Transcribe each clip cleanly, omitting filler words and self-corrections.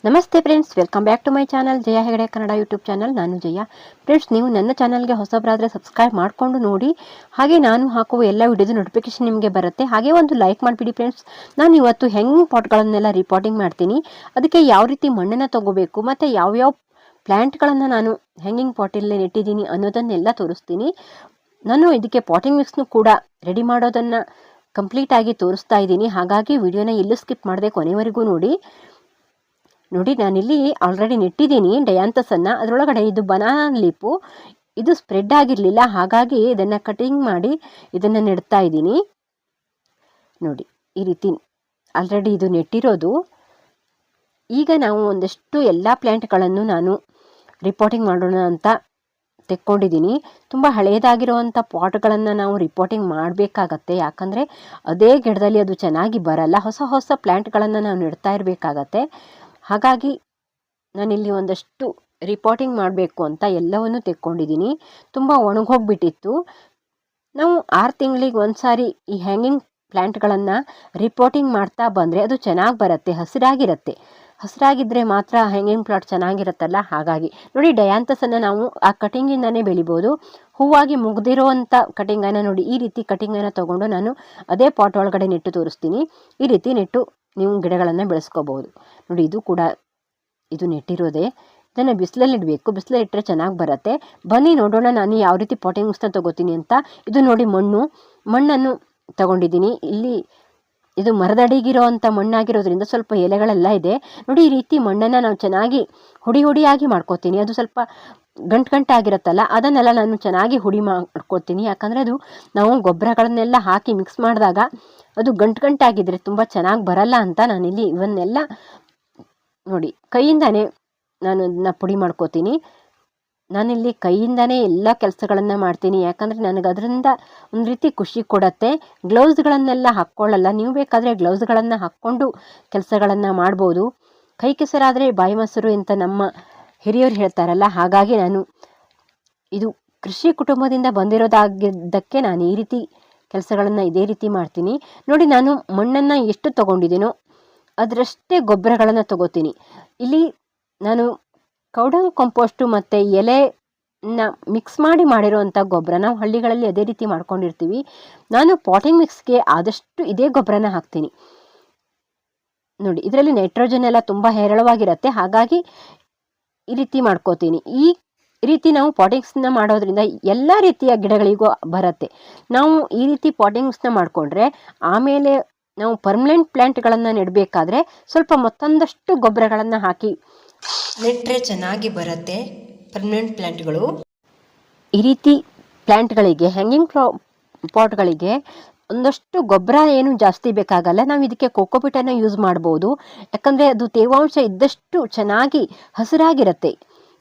ನಮಸ್ತೆ friends, welcome back to my channel Jaya Hegde Kannada YouTube channel. ನಾನು Jaya. Friends, ನೀವು ನನ್ನ ಚಾನಲ್ಗೆ ಹೊಸಬರಾದರೆ ಸಬ್ಸ್ಕ್ರೈಬ್ ಮಾಡಿಕೊಂಡು ನೋಡಿ. ಹಾಗೆ ನಾನು ಹಾಕುವ ಎಲ್ಲ ವಿಡಿಯೋದ ನೋಟಿಫಿಕೇಶನ್ ನಿಮಗೆ ಬರುತ್ತೆ. ಹಾಗೆ ಒಂದು ಲೈಕ್ ಮಾಡಿಬಿಡಿ ಫ್ರೆಂಡ್ಸ್. ನಾನು ಇವತ್ತು ಹ್ಯಾಂಗಿಂಗ್ ಪಾಟ್ಗಳನ್ನೆಲ್ಲ ರಿಪೋರ್ಟಿಂಗ್ ಮಾಡ್ತೀನಿ. ಅದಕ್ಕೆ ಯಾವ ರೀತಿ ಮಣ್ಣನ್ನು ತಗೋಬೇಕು ಮತ್ತು ಯಾವ್ಯಾವ ಪ್ಲ್ಯಾಂಟ್ಗಳನ್ನು ನಾನು ಹ್ಯಾಂಗಿಂಗ್ ಪಾಟಲ್ಲಿ ನೆಟ್ಟಿದ್ದೀನಿ ಅನ್ನೋದನ್ನೆಲ್ಲ ತೋರಿಸ್ತೀನಿ. ನಾನು ಇದಕ್ಕೆ ಪಾಟಿಂಗ್ ಮಿಕ್ಸ್ನು ಕೂಡ ರೆಡಿ ಮಾಡೋದನ್ನು ಕಂಪ್ಲೀಟಾಗಿ ತೋರಿಸ್ತಾ ಇದ್ದೀನಿ. ಹಾಗಾಗಿ ವಿಡಿಯೋನ ಎಲ್ಲೂ ಸ್ಕಿಪ್ ಮಾಡದೆ ಕೊನೆವರೆಗೂ ನೋಡಿ. ನಾನಿಲ್ಲಿ ಆಲ್ರೆಡಿ ನೆಟ್ಟಿದ್ದೀನಿ ಡಯಾಂಥಸನ್ನು. ಅದರೊಳಗಡೆ ಇದು ಬನಾನಾ ಲೀಪು, ಇದು ಸ್ಪ್ರೆಡ್ ಆಗಿರಲಿಲ್ಲ. ಹಾಗಾಗಿ ಇದನ್ನು ಕಟಿಂಗ್ ಮಾಡಿ ಇದನ್ನು ನೆಡ್ತಾ ಇದ್ದೀನಿ. ನೋಡಿ, ಈ ರೀತಿ ಆಲ್ರೆಡಿ ಇದು ನೆಟ್ಟಿರೋದು. ಈಗ ನಾವು ಒಂದಷ್ಟು ಎಲ್ಲ ಪ್ಲ್ಯಾಂಟ್ಗಳನ್ನು ನಾನು ರಿಪೋರ್ಟಿಂಗ್ ಮಾಡೋಣ ಅಂತ ತೆಕ್ಕೊಂಡಿದ್ದೀನಿ. ತುಂಬ ಹಳೆಯದಾಗಿರುವಂಥ ಪಾಟ್ಗಳನ್ನು ನಾವು ರಿಪೋರ್ಟಿಂಗ್ ಮಾಡಬೇಕಾಗತ್ತೆ. ಯಾಕಂದರೆ ಅದೇ ಗಿಡದಲ್ಲಿ ಅದು ಚೆನ್ನಾಗಿ ಬರಲ್ಲ. ಹೊಸ ಹೊಸ ಪ್ಲ್ಯಾಂಟ್ಗಳನ್ನು ನಾವು ನೆಡ್ತಾ ಇರಬೇಕಾಗತ್ತೆ. ಹಾಗಾಗಿ ನಾನಿಲ್ಲಿ ಒಂದಷ್ಟು ರಿಪೋರ್ಟಿಂಗ್ ಮಾಡಬೇಕು ಅಂತ ಎಲ್ಲವನ್ನೂ ತೆಕ್ಕೊಂಡಿದ್ದೀನಿ. ತುಂಬ ಒಣಗೋಗ್ಬಿಟ್ಟಿತ್ತು. ನಾವು 6 ತಿಂಗಳಿಗೆ ಒಂದು ಸಾರಿ ಈ ಹ್ಯಾಂಗಿಂಗ್ ಪ್ಲ್ಯಾಂಟ್ಗಳನ್ನು ರಿಪೋರ್ಟಿಂಗ್ ಮಾಡ್ತಾ ಬಂದರೆ ಅದು ಚೆನ್ನಾಗಿ ಬರುತ್ತೆ. ಹಸಿರಾಗಿದ್ದರೆ ಮಾತ್ರ ಹ್ಯಾಂಗಿಂಗ್ ಪ್ಲಾಟ್ ಚೆನ್ನಾಗಿರುತ್ತಲ್ಲ. ಹಾಗಾಗಿ ನೋಡಿ, ಡಯಾಂಥಸನ್ನು ನಾವು ಆ ಕಟಿಂಗಿಂದನೇ ಬೆಳಿಬೋದು. ಹೂವಾಗಿ ಮುಗ್ದಿರೋವಂಥ ಕಟಿಂಗನ್ನು ನೋಡಿ, ಈ ರೀತಿ ಕಟಿಂಗನ್ನು ತೊಗೊಂಡು ನಾನು ಅದೇ ಪಾಟ್ ಒಳಗಡೆ ನೆಟ್ಟು ತೋರಿಸ್ತೀನಿ. ಈ ರೀತಿ ನೆಟ್ಟು ನೀವು ಗಿಡಗಳನ್ನು ಬೆಳೆಸ್ಕೋಬಹುದು. ನೋಡಿ, ಇದು ನೆಟ್ಟಿರೋದೇ. ಇದನ್ನು ಬಿಸಿಲಲ್ಲಿ ಇಡಬೇಕು. ಬಿಸಿಲಲ್ಲಿ ಇಟ್ಟರೆ ಚೆನ್ನಾಗಿ ಬರುತ್ತೆ. ಬನ್ನಿ ನೋಡೋಣ ನಾನು ಯಾವ ರೀತಿ ಪಾಟಿಂಗ್ ಮಿಕ್ಸ್ನ ತೊಗೋತೀನಿ ಅಂತ. ಇದು ನೋಡಿ, ಮಣ್ಣನ್ನು ತಗೊಂಡಿದ್ದೀನಿ. ಇಲ್ಲಿ ಇದು ಮರದಡಿಗಿರೋ ಅಂಥ ಮಣ್ಣಾಗಿರೋದ್ರಿಂದ ಸ್ವಲ್ಪ ಎಲೆಗಳೆಲ್ಲ ಇದೆ. ನೋಡಿ, ಈ ರೀತಿ ಮಣ್ಣನ್ನು ನಾವು ಚೆನ್ನಾಗಿ ಹುಡಿಯಾಗಿ ಮಾಡ್ಕೋತೀನಿ. ಅದು ಸ್ವಲ್ಪ ಗಂಟಾಗಿರುತ್ತಲ್ಲ, ಅದನ್ನೆಲ್ಲ ನಾನು ಚೆನ್ನಾಗಿ ಹುಡಿ ಮಾಡ್ಕೋತೀನಿ. ಯಾಕಂದರೆ ಅದು ನಾವು ಗೊಬ್ಬರಗಳನ್ನೆಲ್ಲ ಹಾಕಿ ಮಿಕ್ಸ್ ಮಾಡಿದಾಗ ಅದು ಗಂಟಾಗಿದ್ದರೆ ತುಂಬ ಚೆನ್ನಾಗಿ ಬರಲ್ಲ ಅಂತ ನಾನಿಲ್ಲಿ ಇವನ್ನೆಲ್ಲ ನೋಡಿ ಕೈಯಿಂದಾನೇ ನಾನು ಅದನ್ನ ಪುಡಿ ಮಾಡ್ಕೋತೀನಿ. ನಾನಿಲ್ಲಿ ಕೈಯಿಂದಾನೇ ಎಲ್ಲ ಕೆಲಸಗಳನ್ನು ಮಾಡ್ತೀನಿ. ಯಾಕಂದರೆ ನನಗೆ ಅದರಿಂದ ಒಂದು ರೀತಿ ಖುಷಿ ಕೊಡುತ್ತೆ. ಗ್ಲೌಸ್ಗಳನ್ನೆಲ್ಲ ಹಾಕ್ಕೊಳ್ಳಲ್ಲ. ನೀವು ಬೇಕಾದರೆ ಗ್ಲೌಸ್ಗಳನ್ನು ಹಾಕ್ಕೊಂಡು ಕೆಲಸಗಳನ್ನು ಮಾಡ್ಬೋದು. ಕೈ ಕೆಸರಾದರೆ ಬಾಯಿ ಮೊಸರು ಅಂತ ನಮ್ಮ ಹಿರಿಯರು ಹೇಳ್ತಾರಲ್ಲ. ಹಾಗಾಗಿ ನಾನು ಇದು ಕೃಷಿ ಕುಟುಂಬದಿಂದ ಬಂದಿರೋದಾಗಿದ್ದಕ್ಕೆ ನಾನು ಈ ರೀತಿ ಕೆಲಸಗಳನ್ನು ಇದೇ ರೀತಿ ಮಾಡ್ತೀನಿ. ನೋಡಿ, ನಾನು ಮಣ್ಣನ್ನು ಎಷ್ಟು ತೊಗೊಂಡಿದ್ದೀನೋ ಅದರಷ್ಟೇ ಗೊಬ್ಬರಗಳನ್ನು ತಗೋತೀನಿ. ಇಲ್ಲಿ ನಾನು ಕೌಡಂಗ್ ಕಂಪೋಸ್ಟು ಮತ್ತು ಎಲೆನ ಮಿಕ್ಸ್ ಮಾಡಿರೋವಂಥ ಗೊಬ್ಬರ, ನಾವು ಹಳ್ಳಿಗಳಲ್ಲಿ ಅದೇ ರೀತಿ ಮಾಡ್ಕೊಂಡಿರ್ತೀವಿ. ನಾನು ಪಾಟಿಂಗ್ ಮಿಕ್ಸ್ಗೆ ಆದಷ್ಟು ಇದೇ ಗೊಬ್ಬರನ ಹಾಕ್ತೀನಿ. ನೋಡಿ, ಇದರಲ್ಲಿ ನೈಟ್ರೋಜನ್ ಎಲ್ಲ ತುಂಬ ಹೇರಳವಾಗಿರುತ್ತೆ. ಹಾಗಾಗಿ ಈ ರೀತಿ ಮಾಡ್ಕೋತೀನಿ. ಈ ರೀತಿ ನಾವು ಪಾಟಿಂಗ್ಸ್ನ ಮಾಡೋದ್ರಿಂದ ಎಲ್ಲ ರೀತಿಯ ಗಿಡಗಳಿಗೂ ಬರುತ್ತೆ. ನಾವು ಈ ರೀತಿ ಪಾಟಿಂಗ್ಸ್ನ ಮಾಡಿಕೊಂಡ್ರೆ ಆಮೇಲೆ ನಾವು ಪರ್ಮನೆಂಟ್ ಪ್ಲ್ಯಾಂಟ್ಗಳನ್ನು ನೆಡಬೇಕಾದ್ರೆ ಸ್ವಲ್ಪ ಮತ್ತೊಂದಷ್ಟು ಗೊಬ್ಬರಗಳನ್ನು ಹಾಕಿ ನೆಟ್ಟರೆ ಚೆನ್ನಾಗಿ ಬರುತ್ತೆ ಪರ್ಮನೆಂಟ್ ಪ್ಲ್ಯಾಂಟ್ಗಳು. ಈ ರೀತಿ ಪ್ಲ್ಯಾಂಟ್ಗಳಿಗೆ, ಹ್ಯಾಂಗಿಂಗ್ ಪಾಟ್ಗಳಿಗೆ ಒಂದಷ್ಟು ಗೊಬ್ಬರ ಏನು ಜಾಸ್ತಿ ಬೇಕಾಗಲ್ಲ. ನಾವು ಇದಕ್ಕೆ ಕೋಕೋಪಿಟನ್ನು ಯೂಸ್ ಮಾಡ್ಬೋದು. ಯಾಕಂದರೆ ಅದು ತೇವಾಂಶ ಇದ್ದಷ್ಟು ಚೆನ್ನಾಗಿ ಹಸಿರಾಗಿರುತ್ತೆ.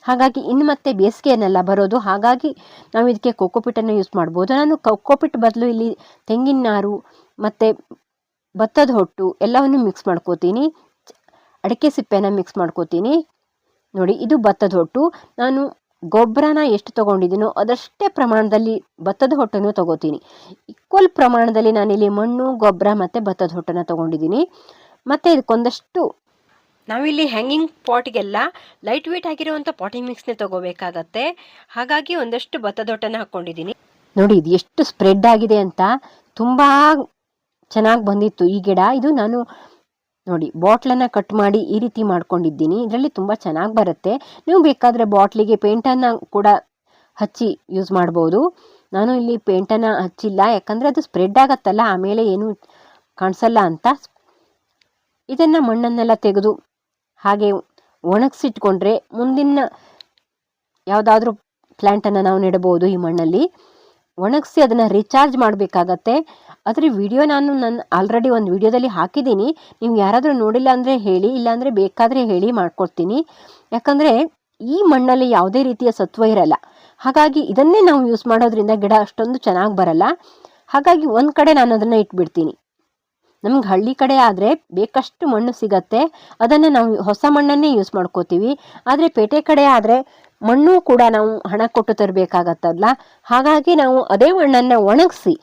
ಹಾಗಾಗಿ ಇನ್ನು ಮತ್ತೆ ಬೇಸಿಗೆಯನ್ನೆಲ್ಲ ಬರೋದು. ಹಾಗಾಗಿ ನಾವು ಇದಕ್ಕೆ ಕೋಕೋಪಿಟನ್ನು ಯೂಸ್ ಮಾಡ್ಬೋದು. ನಾನು ಕೋಕೋಪಿಟ್ ಬದಲು ಇಲ್ಲಿ ತೆಂಗಿನ ನಾರು ಮತ್ತು ಭತ್ತದ ಹೊಟ್ಟು ಎಲ್ಲವನ್ನು ಮಿಕ್ಸ್ ಮಾಡ್ಕೋತೀನಿ. ಅಡಿಕೆ ಸಿಪ್ಪೆನ ಮಿಕ್ಸ್ ಮಾಡ್ಕೋತೀನಿ. ನೋಡಿ, ಇದು ಭತ್ತದ ಹೊಟ್ಟು. ನಾನು ಗೊಬ್ಬರನ ಎಷ್ಟು ತೊಗೊಂಡಿದ್ದೀನೋ ಅದಷ್ಟೇ ಪ್ರಮಾಣದಲ್ಲಿ ಭತ್ತದ ಹೊಟ್ಟನ್ನು ತೊಗೋತೀನಿ. ಈಕ್ವಲ್ ಪ್ರಮಾಣದಲ್ಲಿ ನಾನಿಲ್ಲಿ ಮಣ್ಣು, ಗೊಬ್ಬರ ಮತ್ತು ಭತ್ತದ ಹೊಟ್ಟನ್ನು ತೊಗೊಂಡಿದ್ದೀನಿ. ಮತ್ತು ಇದಕ್ಕೊಂದಷ್ಟು ನಾವಿಲ್ಲಿ ಹ್ಯಾಂಗಿಂಗ್ ಪಾಟ್ಗೆಲ್ಲ ಲೈಟ್ ವೇಟ್ ಆಗಿರುವಂಥ ಪಾಟಿಂಗ್ ಮಿಕ್ಸ್ನೇ ತೊಗೋಬೇಕಾಗತ್ತೆ. ಹಾಗಾಗಿ ಒಂದಷ್ಟು ಭತ್ತದ ಹೊಟ್ಟನ್ನು ಹಾಕ್ಕೊಂಡಿದ್ದೀನಿ. ನೋಡಿ, ಇದು ಎಷ್ಟು ಸ್ಪ್ರೆಡ್ ಆಗಿದೆ ಅಂತ. ತುಂಬ ಚೆನ್ನಾಗಿ ಬಂದಿತ್ತು ಈ ಗಿಡ. ಇದು ನಾನು ನೋಡಿ ಬಾಟ್ಲನ್ನು ಕಟ್ ಮಾಡಿ ಈ ರೀತಿ ಮಾಡ್ಕೊಂಡಿದ್ದೀನಿ. ಇದರಲ್ಲಿ ತುಂಬ ಚೆನ್ನಾಗಿ ಬರುತ್ತೆ. ನೀವು ಬೇಕಾದರೆ ಬಾಟ್ಲಿಗೆ ಪೇಂಟನ್ನು ಕೂಡ ಹಚ್ಚಿ ಯೂಸ್ ಮಾಡ್ಬೋದು. ನಾನು ಇಲ್ಲಿ ಪೇಂಟನ್ನು ಹಚ್ಚಿಲ್ಲ, ಯಾಕಂದರೆ ಅದು ಸ್ಪ್ರೆಡ್ ಆಗತ್ತಲ್ಲ, ಆಮೇಲೆ ಏನು ಕಾಣಿಸಲ್ಲ ಅಂತ. ಇದನ್ನು ಮಣ್ಣನ್ನೆಲ್ಲ ತೆಗೆದು ಹಾಗೆ ಒಣಗಿಸಿಟ್ಕೊಂಡ್ರೆ ಮುಂದಿನ ಯಾವುದಾದ್ರೂ ಪ್ಲ್ಯಾಂಟನ್ನು ನಾವು ನೆಡಬಹುದು. ಈ ಮಣ್ಣಲ್ಲಿ ಒಣಗಿಸಿ ಅದನ್ನು ರೀಚಾರ್ಜ್ ಮಾಡಬೇಕಾಗತ್ತೆ. ಅದರ ವಿಡಿಯೋ ನಾನು ಆಲ್ರೆಡಿ ಒಂದು ವಿಡಿಯೋದಲ್ಲಿ ಹಾಕಿದ್ದೀನಿ. ನೀವು ಯಾರಾದರೂ ನೋಡಿಲ್ಲ ಅಂದರೆ ಹೇಳಿ, ಇಲ್ಲಾಂದರೆ ಬೇಕಾದರೆ ಹೇಳಿ, ಮಾಡ್ಕೊಡ್ತೀನಿ. ಯಾಕಂದರೆ ಈ ಮಣ್ಣಲ್ಲಿ ಯಾವುದೇ ರೀತಿಯ ಸತ್ವ ಇರಲ್ಲ. ಹಾಗಾಗಿ ಇದನ್ನೇ ನಾವು ಯೂಸ್ ಮಾಡೋದ್ರಿಂದ ಗಿಡ ಅಷ್ಟೊಂದು ಚೆನ್ನಾಗಿ ಬರಲ್ಲ. ಹಾಗಾಗಿ ಒಂದು ಕಡೆ ನಾನು ಅದನ್ನು ಇಟ್ಬಿಡ್ತೀನಿ. ನಮ್ಗೆ ಹಳ್ಳಿ ಕಡೆ ಆದರೆ ಬೇಕಷ್ಟು ಮಣ್ಣು ಸಿಗತ್ತೆ. ಅದನ್ನು ನಾವು ಹೊಸ ಮಣ್ಣನ್ನೇ ಯೂಸ್ ಮಾಡ್ಕೋತೀವಿ. ಆದರೆ ಪೇಟೆ ಕಡೆ ಆದರೆ ಮಣ್ಣು ಕೂಡ ನಾವು ಹಣ ಕೊಟ್ಟು ತರಬೇಕಾಗತ್ತಲ್ಲ. ಹಾಗಾಗಿ ನಾವು ಅದೇ ಮಣ್ಣನ್ನು ಒಣಗಿಸಿ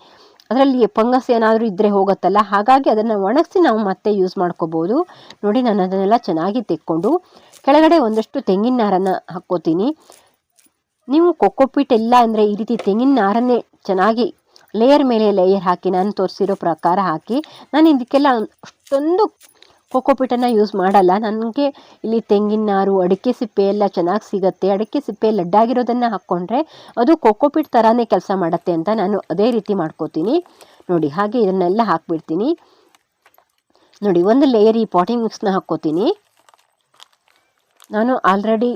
ಅದರಲ್ಲಿ ಫಂಗಸ್ ಏನಾದರೂ ಇದ್ದರೆ ಹೋಗುತ್ತಲ್ಲ, ಹಾಗಾಗಿ ಅದನ್ನು ಒಣಗಿಸಿ ನಾವು ಮತ್ತೆ ಯೂಸ್ ಮಾಡ್ಕೋಬೋದು. ನೋಡಿ ನಾನು ಅದನ್ನೆಲ್ಲ ಚೆನ್ನಾಗಿ ತೆಕ್ಕೊಂಡು ಕೆಳಗಡೆ ಒಂದಷ್ಟು ತೆಂಗಿನ ನಾರನ್ನು ಹಾಕ್ಕೋತೀನಿ. ನೀವು ಕೊಕ್ಕೋಪೀಟ್ ಎಲ್ಲ ಅಂದರೆ ಈ ರೀತಿ ತೆಂಗಿನ ನಾರನ್ನೇ ಚೆನ್ನಾಗಿ ಲೇಯರ್ ಮೇಲೆ ಲೇಯರ್ ಹಾಕಿ ನಾನು ತೋರಿಸಿರೋ ಪ್ರಕಾರ ಹಾಕಿ, ನಾನು ಇದಕ್ಕೆಲ್ಲ ಅಷ್ಟೊಂದು ಕೊಕ್ಕೋಪೀಟನ್ನು ಯೂಸ್ ಮಾಡಲ್ಲ. ನನಗೆ ಇಲ್ಲಿ ತೆಂಗಿನ ನಾರು, ಅಡಿಕೆ ಸಿಪ್ಪೆ ಎಲ್ಲ ಚೆನ್ನಾಗಿ ಸಿಗುತ್ತೆ. ಅಡಿಕೆ ಸಿಪ್ಪೆ ಲಡ್ಡಾಗಿರೋದನ್ನು ಹಾಕ್ಕೊಂಡ್ರೆ ಅದು ಕೊಕ್ಕೋಪೀಟ್ ಥರನೇ ಕೆಲಸ ಮಾಡುತ್ತೆ ಅಂತ ನಾನು ಅದೇ ರೀತಿ ಮಾಡ್ಕೋತೀನಿ. ನೋಡಿ ಹಾಗೆ ಇದನ್ನೆಲ್ಲ ಹಾಕ್ಬಿಡ್ತೀನಿ. ನೋಡಿ ಒಂದು ಲೇಯರ್ ಈ ಪಾಟಿಂಗ್ ಮಿಕ್ಸ್ನ ಹಾಕ್ಕೋತೀನಿ. ನಾನು ಆಲ್ರೆಡಿ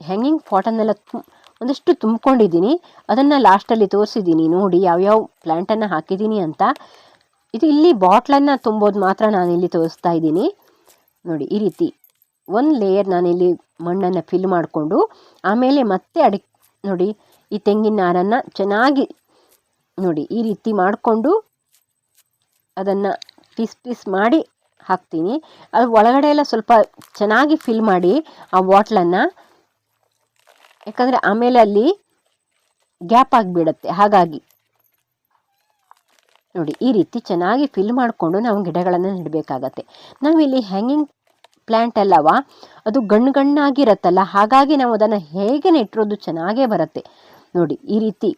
ಹ್ಯಾಂಗಿಂಗ್ ಪಾಟನ್ನೆಲ್ಲ ಒಂದಷ್ಟು ತುಂಬ್ಕೊಂಡಿದ್ದೀನಿ. ಅದನ್ನು ಲಾಸ್ಟಲ್ಲಿ ತೋರಿಸಿದ್ದೀನಿ ನೋಡಿ ಯಾವ್ಯಾವ ಪ್ಲ್ಯಾಂಟನ್ನು ಹಾಕಿದ್ದೀನಿ ಅಂತ. ಇದು ಇಲ್ಲಿ ಬಾಟ್ಲನ್ನು ತುಂಬೋದು ಮಾತ್ರ ನಾನಿಲ್ಲಿ ತೋರಿಸ್ತಾ ಇದ್ದೀನಿ. ನೋಡಿ ಈ ರೀತಿ ಒಂದು ಲೇಯರ್ ನಾನಿಲ್ಲಿ ಮಣ್ಣನ್ನು ಫಿಲ್ ಮಾಡಿಕೊಂಡು ಆಮೇಲೆ ಮತ್ತೆ ನೋಡಿ ಈ ತೆಂಗಿನ ನಾರನ್ನು ಚೆನ್ನಾಗಿ ನೋಡಿ ಈ ರೀತಿ ಮಾಡಿಕೊಂಡು ಅದನ್ನು ಪೀಸ್ ಮಾಡಿ ಹಾಕ್ತೀನಿ. ಅದು ಒಳಗಡೆ ಎಲ್ಲ ಸ್ವಲ್ಪ ಚೆನ್ನಾಗಿ ಫಿಲ್ ಮಾಡಿ ಆ ಬಾಟ್ಲನ್ನು, ಯಾಕಂದರೆ ಆಮೇಲೆ ಅಲ್ಲಿ ಗ್ಯಾಪ್ ಆಗಿಬಿಡುತ್ತೆ. ಹಾಗಾಗಿ ನೋಡಿ ಈ ರೀತಿ ಚೆನ್ನಾಗಿ ಫಿಲ್ ಮಾಡಿಕೊಂಡು ನಾವು ಗಿಡಗಳನ್ನು ನೆಡಬೇಕಾಗತ್ತೆ. ನಾವಿಲ್ಲಿ ಹ್ಯಾಂಗಿಂಗ್ ಪ್ಲ್ಯಾಂಟ್ ಅಲ್ಲವ, ಅದು ಗಣ್ಣಾಗಿರುತ್ತಲ್ಲ, ಹಾಗಾಗಿ ನಾವು ಅದನ್ನು ಹೇಗೆ ನೆಟ್ಟಿರೋದು ಚೆನ್ನಾಗೇ ಬರುತ್ತೆ. ನೋಡಿ ಈ ರೀತಿ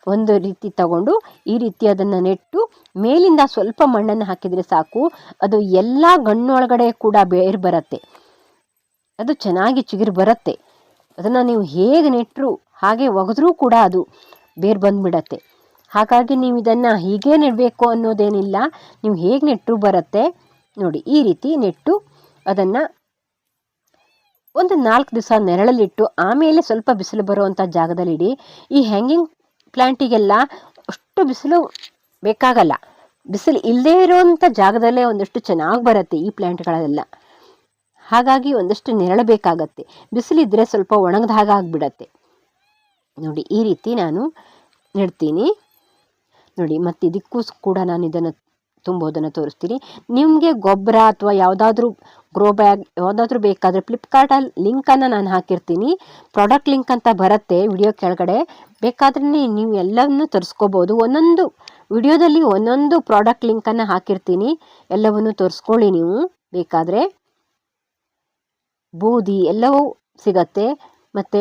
ಒಂದು ರೀತಿ ತಗೊಂಡು ಈ ರೀತಿ ಅದನ್ನು ನೆಟ್ಟು ಮೇಲಿಂದ ಸ್ವಲ್ಪ ಮಣ್ಣನ್ನು ಹಾಕಿದರೆ ಸಾಕು, ಅದು ಎಲ್ಲ ಗಣ್ಣೊಳಗಡೆ ಕೂಡ ಬೇರು ಬರುತ್ತೆ. ಅದು ಚೆನ್ನಾಗಿ ಚಿಗುರು ಬರುತ್ತೆ. ಅದನ್ನು ನೀವು ಹೇಗೆ ನೆಟ್ಟರು ಹಾಗೆ ಒಗೆದ್ರೂ ಕೂಡ ಅದು ಬೇರು ಬಂದುಬಿಡತ್ತೆ. ಹಾಗಾಗಿ ನೀವು ಇದನ್ನು ಹೀಗೆ ನೆಡಬೇಕು ಅನ್ನೋದೇನಿಲ್ಲ, ನೀವು ಹೇಗೆ ನೆಟ್ಟರು ಬರುತ್ತೆ. ನೋಡಿ ಈ ರೀತಿ ನೆಟ್ಟು ಅದನ್ನು ಒಂದು 4 ದಿವಸ ನೆರಳಲ್ಲಿಟ್ಟು ಆಮೇಲೆ ಸ್ವಲ್ಪ ಬಿಸಿಲು ಬರುವಂಥ ಜಾಗದಲ್ಲಿಡಿ. ಈ ಹ್ಯಾಂಗಿಂಗ್ ಪ್ಲ್ಯಾಂಟಿಗೆಲ್ಲ ಅಷ್ಟು ಬಿಸಿಲು ಬೇಕಾಗಲ್ಲ, ಬಿಸಿಲು ಇಲ್ಲದೇ ಇರೋವಂಥ ಜಾಗದಲ್ಲೇ ಒಂದಷ್ಟು ಚೆನ್ನಾಗಿ ಬರುತ್ತೆ ಈ ಪ್ಲ್ಯಾಂಟ್ಗಳೆಲ್ಲ. ಹಾಗಾಗಿ ಒಂದಷ್ಟು ನೆರಳು ಬೇಕಾಗತ್ತೆ, ಬಿಸಿಲಿದ್ದರೆ ಸ್ವಲ್ಪ ಒಣಗಿದ ಹಾಗೆ ಆಗಿಬಿಡತ್ತೆ. ನೋಡಿ ಈ ರೀತಿ ನಾನು ನೆಡ್ತೀನಿ. ನೋಡಿ ಮತ್ತು ಇದಕ್ಕೂ ಕೂಡ ನಾನು ಇದನ್ನು ತುಂಬೋದನ್ನು ತೋರಿಸ್ತೀನಿ. ನಿಮಗೆ ಗೊಬ್ಬರ ಅಥವಾ ಯಾವುದಾದ್ರೂ ಗ್ರೋ ಬ್ಯಾಗ್ ಯಾವುದಾದ್ರೂ ಬೇಕಾದರೆ ಫ್ಲಿಪ್ಕಾರ್ಟಲ್ಲಿ ಲಿಂಕನ್ನು ನಾನು ಹಾಕಿರ್ತೀನಿ, ಪ್ರಾಡಕ್ಟ್ ಲಿಂಕ್ ಅಂತ ಬರುತ್ತೆ ವಿಡಿಯೋ ಕೆಳಗಡೆ. ಬೇಕಾದ್ರೆ ನೀವು ಎಲ್ಲವನ್ನೂ ತರಿಸ್ಕೋಬೋದು. ಒಂದೊಂದು ವಿಡಿಯೋದಲ್ಲಿ ಒಂದೊಂದು ಪ್ರಾಡಕ್ಟ್ ಲಿಂಕನ್ನು ಹಾಕಿರ್ತೀನಿ, ಎಲ್ಲವನ್ನೂ ತರಿಸ್ಕೊಳ್ಳಿ ನೀವು ಬೇಕಾದರೆ. ಬೂದಿ ಎಲ್ಲವೂ ಸಿಗತ್ತೆ. ಮತ್ತು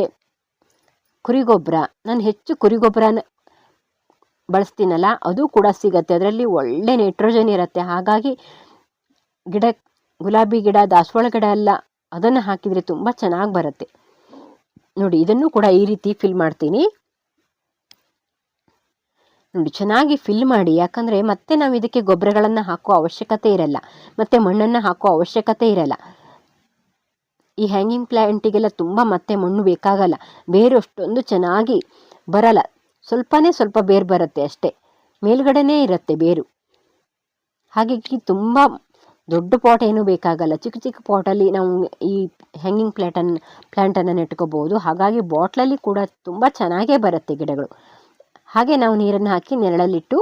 ಕುರಿಗೊಬ್ಬರ, ನಾನು ಹೆಚ್ಚು ಕುರಿಗೊಬ್ಬರನ ಬಳಸ್ತೀನಲ್ಲ, ಅದು ಕೂಡ ಸಿಗತ್ತೆ. ಅದರಲ್ಲಿ ಒಳ್ಳೆ ನೈಟ್ರೋಜನ್ ಇರುತ್ತೆ. ಹಾಗಾಗಿ ಗಿಡ, ಗುಲಾಬಿ ಗಿಡ, ದಾಸವಾಳ ಗಿಡ ಎಲ್ಲ ಅದನ್ನು ಹಾಕಿದರೆ ತುಂಬ ಚೆನ್ನಾಗಿ ಬರುತ್ತೆ. ನೋಡಿ ಇದನ್ನು ಕೂಡ ಈ ರೀತಿ ಫಿಲ್ ಮಾಡ್ತೀನಿ. ನೋಡಿ ಚೆನ್ನಾಗಿ ಫಿಲ್ ಮಾಡಿ, ಯಾಕಂದರೆ ಮತ್ತೆ ನಾವು ಇದಕ್ಕೆ ಗೊಬ್ಬರಗಳನ್ನು ಹಾಕೋ ಅವಶ್ಯಕತೆ ಇರಲ್ಲ, ಮತ್ತು ಮಣ್ಣನ್ನು ಹಾಕೋ ಅವಶ್ಯಕತೆ ಇರಲ್ಲ. ಈ ಹ್ಯಾಂಗಿಂಗ್ ಪ್ಲ್ಯಾಂಟಿಗೆಲ್ಲ ತುಂಬ ಮತ್ತೆ ಮಣ್ಣು ಬೇಕಾಗಲ್ಲ, ಬೇರು ಅಷ್ಟೊಂದು ಚೆನ್ನಾಗಿ ಬರಲ್ಲ, ಸ್ವಲ್ಪ ಬೇರು ಬರುತ್ತೆ ಅಷ್ಟೇ, ಮೇಲ್ಗಡೆನೇ ಇರುತ್ತೆ ಬೇರು. ಹಾಗಾಗಿ ತುಂಬ ದೊಡ್ಡ ಪಾಟ್ ಏನೂ ಬೇಕಾಗಲ್ಲ, ಚಿಕ್ಕ ಚಿಕ್ಕ ಪಾಟಲ್ಲಿ ನಾವು ಈ ಹ್ಯಾಂಗಿಂಗ್ ಪ್ಲ್ಯಾಂಟನ್ನು ನೆಟ್ಕೋಬೋದು. ಹಾಗಾಗಿ ಬಾಟ್ಲಲ್ಲಿ ಕೂಡ ತುಂಬ ಚೆನ್ನಾಗೇ ಬರುತ್ತೆ ಗಿಡಗಳು. ಹಾಗೆ ನಾವು ನೀರನ್ನು ಹಾಕಿ ನೆರಳಲ್ಲಿಟ್ಟು,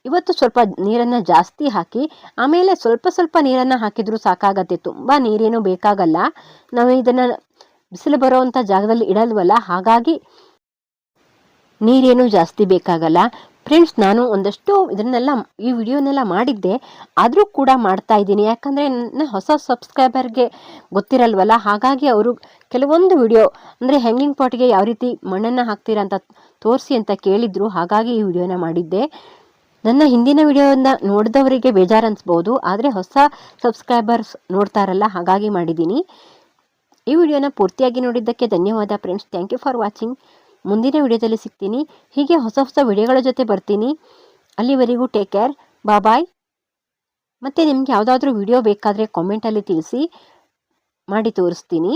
ಇವತ್ತು ಸ್ವಲ್ಪ ನೀರನ್ನು ಜಾಸ್ತಿ ಹಾಕಿ ಆಮೇಲೆ ಸ್ವಲ್ಪ ನೀರನ್ನು ಹಾಕಿದರೂ ಸಾಕಾಗತ್ತೆ, ತುಂಬ ನೀರೇನೂ ಬೇಕಾಗಲ್ಲ. ನಾವು ಇದನ್ನು ಬಿಸಿಲು ಬರೋವಂಥ ಜಾಗದಲ್ಲಿ ಇಡಲ್ವಲ್ಲ, ಹಾಗಾಗಿ ನೀರೇನು ಜಾಸ್ತಿ ಬೇಕಾಗಲ್ಲ. ಫ್ರೆಂಡ್ಸ್, ನಾನು ಒಂದಷ್ಟು ಇದನ್ನೆಲ್ಲ ಈ ವಿಡಿಯೋನೆಲ್ಲ ಮಾಡಿದ್ದೆ, ಆದರೂ ಕೂಡ ಮಾಡ್ತಾ ಇದ್ದೀನಿ. ಯಾಕಂದರೆ ನನ್ನ ಹೊಸ ಸಬ್ಸ್ಕ್ರೈಬರ್ಗೆ ಗೊತ್ತಿರಲ್ವಲ್ಲ, ಹಾಗಾಗಿ ಅವರು ಕೆಲವೊಂದು ವಿಡಿಯೋ ಅಂದರೆ ಹ್ಯಾಂಗಿಂಗ್ ಪಾಟ್ಗೆ ಯಾವ ರೀತಿ ಮಣ್ಣನ್ನು ಹಾಕ್ತೀರಾ ಅಂತ ತೋರಿಸಿ ಅಂತ ಕೇಳಿದರು. ಹಾಗಾಗಿ ಈ ವಿಡಿಯೋನ ಮಾಡಿದ್ದೆ. ನನ್ನ ಹಿಂದಿನ ವಿಡಿಯೋನ ನೋಡಿದವರಿಗೆ ಬೇಜಾರು ಅನಿಸ್ಬೋದು, ಆದರೆ ಹೊಸ ಸಬ್ಸ್ಕ್ರೈಬರ್ಸ್ ನೋಡ್ತಾರಲ್ಲ, ಹಾಗಾಗಿ ಮಾಡಿದ್ದೀನಿ. ಈ ವಿಡಿಯೋನ ಪೂರ್ತಿಯಾಗಿ ನೋಡಿದ್ದಕ್ಕೆ ಧನ್ಯವಾದ friends. Thank you for watching. ಮುಂದಿನ ವಿಡಿಯೋದಲ್ಲಿ ಸಿಗ್ತೀನಿ. ಹೀಗೆ ಹೊಸ ವಿಡಿಯೋಗಳ ಜೊತೆ ಬರ್ತೀನಿ. ಅಲ್ಲಿವರೆಗೂ ಟೇಕ್ ಕೇರ್, ಬಾಯ್. ಮತ್ತು ನಿಮಗೆ ಯಾವುದಾದ್ರೂ ವಿಡಿಯೋ ಬೇಕಾದರೆ ಕಾಮೆಂಟಲ್ಲಿ ತಿಳಿಸಿ, ಮಾಡಿ ತೋರಿಸ್ತೀನಿ.